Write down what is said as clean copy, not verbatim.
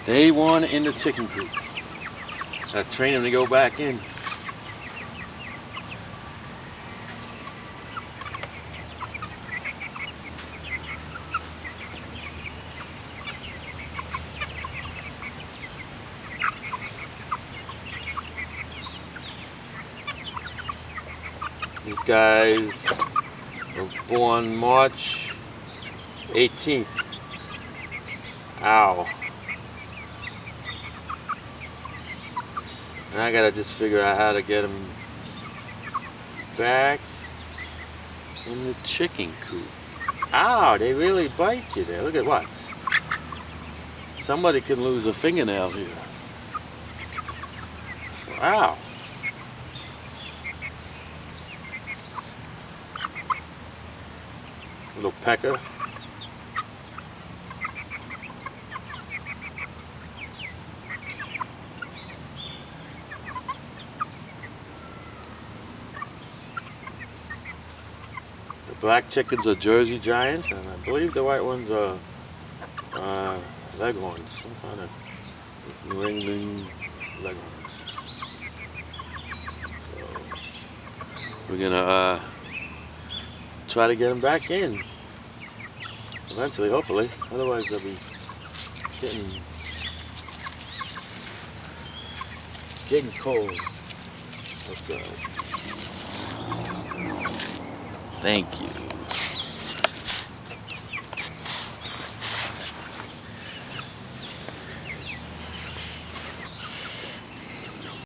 Day one in the chicken coop. Gotta train them to go back in. These guys were born March 18th. Ow. And I gotta just figure out how to get them back in the chicken coop. Ow, they really bite you there. Look at what. Somebody can lose a fingernail here. Wow. Little pecker. The black chickens are Jersey Giants, and I believe the white ones are Leghorns, some kind of New England Leghorns. So we're gonna try to get them back in eventually, hopefully. Otherwise, they'll be getting cold. Thank you.